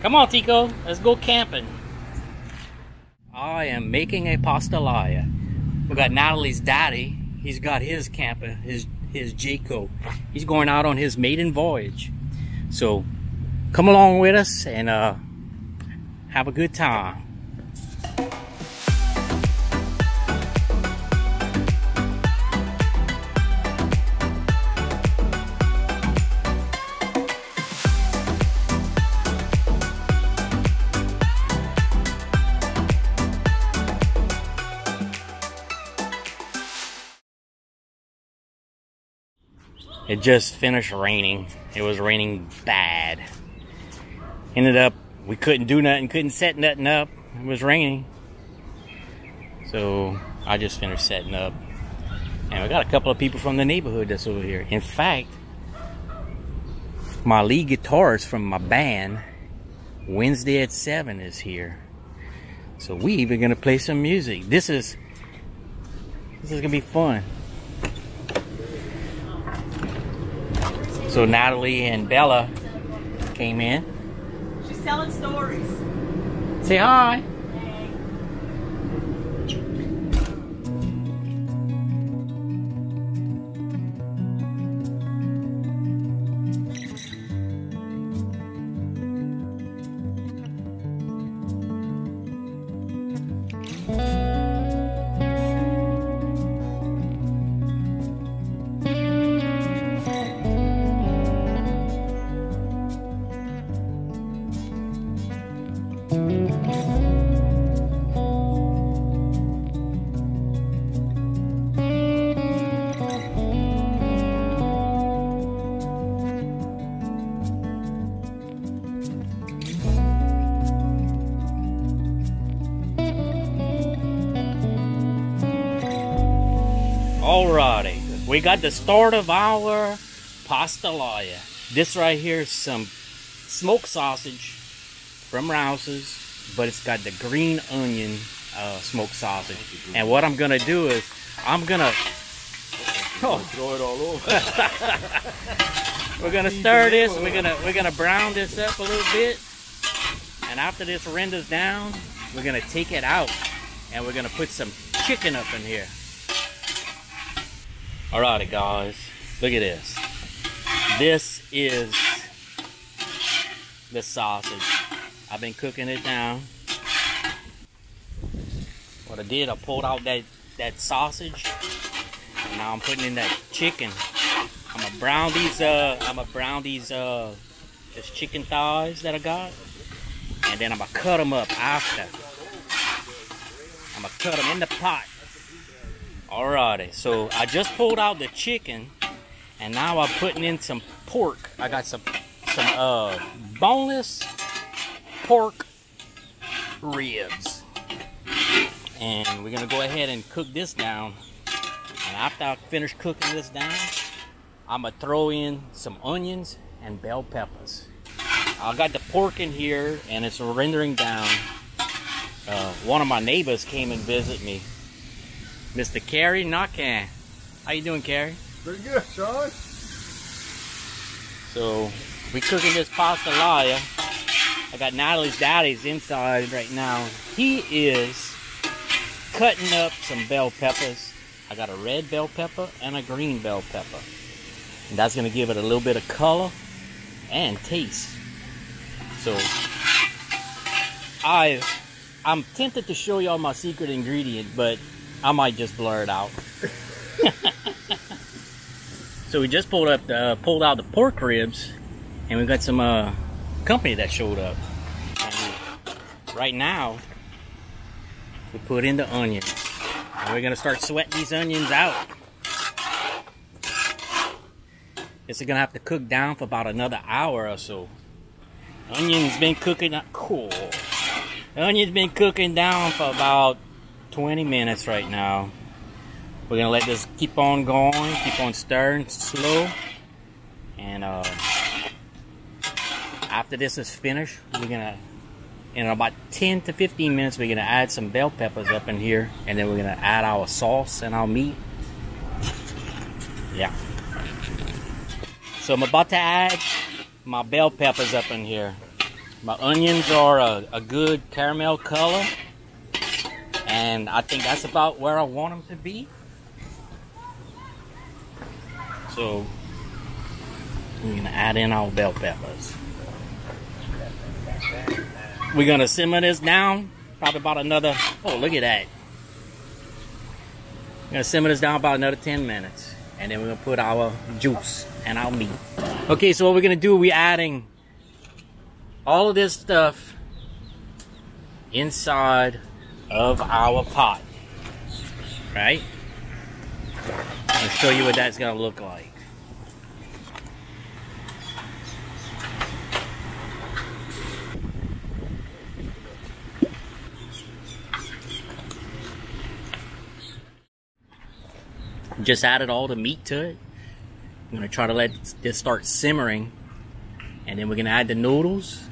Come on, Tico. Let's go camping. I am making a pastalaya. We got Natalie's daddy. He's got his camper, his Jayco. He's going out on his maiden voyage. So come along with us and have a good time. It just finished raining. It was raining bad. Ended up, we couldn't do nothing, couldn't set nothing up. It was raining. So I just finished setting up. And we got a couple of people from the neighborhood that's over here. In fact, my lead guitarist from my band, Wednesday at 7 is here. So we even gonna play some music. This is gonna be fun. So Natalie and Bella came in. She's telling stories. Say hi. Hey. Alrighty, we got the start of our pastalaya. This right here is some smoked sausage from Rouse's, but it's got the green onion smoked sausage. And what I'm gonna do is I'm gonna throw it all over. We're gonna stir this. We're gonna brown this up a little bit, and after this renders down, we're gonna take it out and we're gonna put some chicken up in here. Alrighty guys, look at this. This is the sausage. I've been cooking it down. What I did, I pulled out that sausage, and now I'm putting in that chicken. I'm gonna brown these this chicken thighs that I got, and then I'm gonna cut them up after. I'm gonna cut them in the pot. Alrighty, so I just pulled out the chicken, and now I'm putting in some pork. I got some boneless pork ribs, and we're gonna go ahead and cook this down. And after I finish cooking this down, I'm gonna throw in some onions and bell peppers. I got the pork in here, and it's rendering down. One of my neighbors came and visited me. Mr. Carrie Knockan. How you doing, Carrie? Pretty good, Sean. So, we cooking this pastalaya. I got Natalie's daddy's inside right now. He is cutting up some bell peppers. I got a red bell pepper and a green bell pepper. And that's going to give it a little bit of color and taste. So, I'm tempted to show y'all my secret ingredient, but I might just blur it out. So we just pulled out the pork ribs, and we got some company that showed up. And right now, we put in the onions, and we're gonna start sweating these onions out. This is gonna have to cook down for about another hour or so. Onions been cooking cool. The onions been cooking down for about 20 minutes right now. We're gonna let this keep on going, keep on stirring slow, and after this is finished, we're gonna, in about 10 to 15 minutes, we're gonna add some bell peppers up in here, and then we're gonna add our sauce and our meat. Yeah. So I'm about to add my bell peppers up in here. My onions are a good caramel color, and I think that's about where I want them to be. So we're gonna add in our bell peppers. We're gonna simmer this down probably about another, oh look at that. We're gonna simmer this down about another 10 minutes, and then we're gonna put our juice and our meat. Okay, so what we're gonna do, we're adding all of this stuff inside of our pot, right? I'll show you what that's gonna look like. Just added all the meat to it. I'm gonna try to let this start simmering, and then we're gonna add the noodles,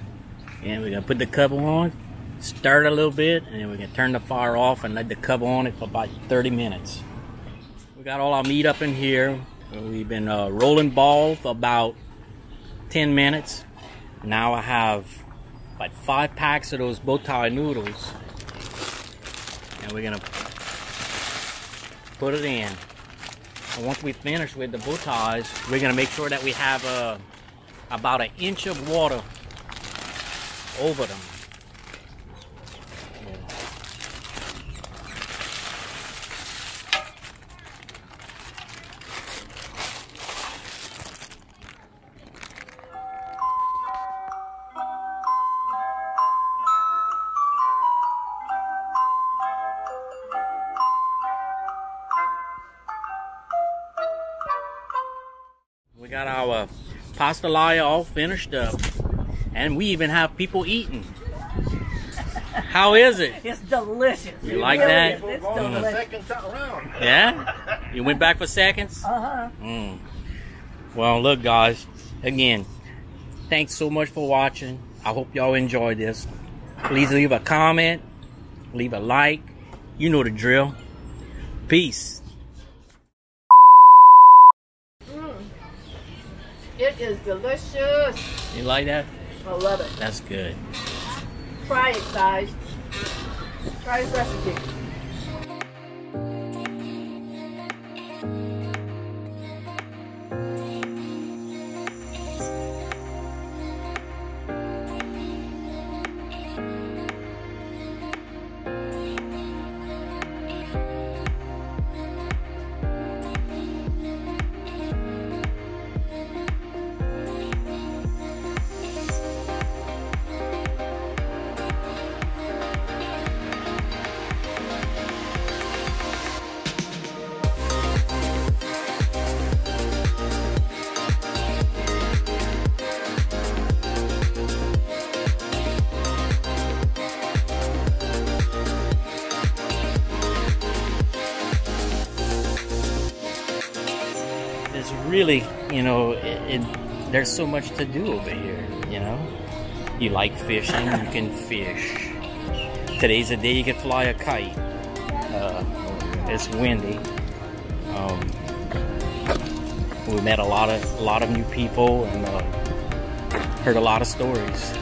and we're gonna put the cover on, stir it a little bit, and then we're gonna turn the fire off and let the cover on it for about 30 minutes. We got all our meat up in here. We've been rolling ball for about 10 minutes. Now I have like 5 packs of those bow tie noodles, and we're gonna put it in. And once we finish with the bow ties, we're gonna make sure that we have about 1 inch of water over them. We got our pastalaya all finished up, and we even have people eating. How is it? It's delicious. You like that? It's delicious. Second time around. Yeah? You went back for seconds? Uh-huh. Well, look guys, again, thanks so much for watching. I hope y'all enjoyed this. Please leave a comment, leave a like. You know the drill. Peace. It is delicious. You like that? I love it. That's good. Try it, guys. Try this recipe. It's really, you know, there's so much to do over here, you know. You like fishing, you can fish. Today's the day you can fly a kite. It's windy. We met a lot of new people and heard a lot of stories.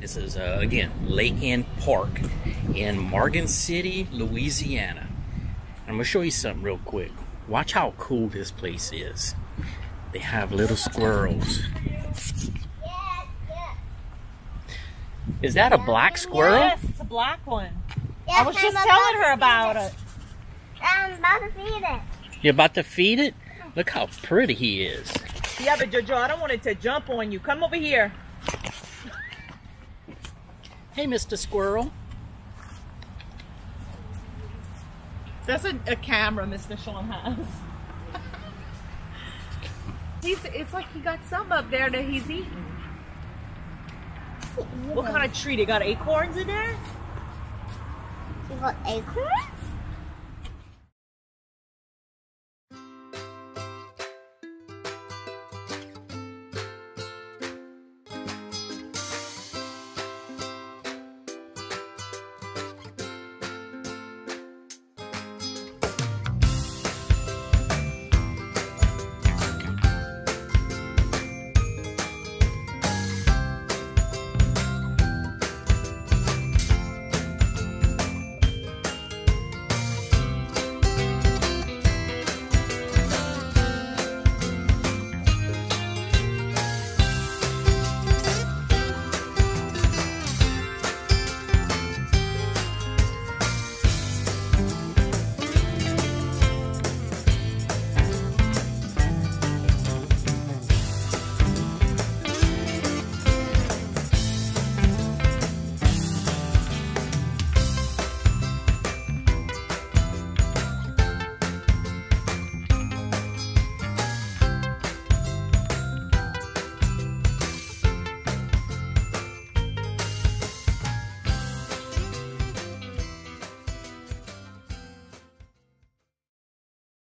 This is, again, Lake End Park in Morgan City, Louisiana. I'm going to show you something real quick. Watch how cool this place is. They have little squirrels. Is that a black squirrel? Yes, it's a black one. Yes, I was just telling her about it. I'm about to feed it. You're about to feed it? Look how pretty he is. Yeah, but Jojo, I don't want it to jump on you. Come over here. Hey, Mr. Squirrel. That's a camera Mr. Sean has. It's like he got some up there that he's eating. What kind of tree? They got acorns in there? You got acorns?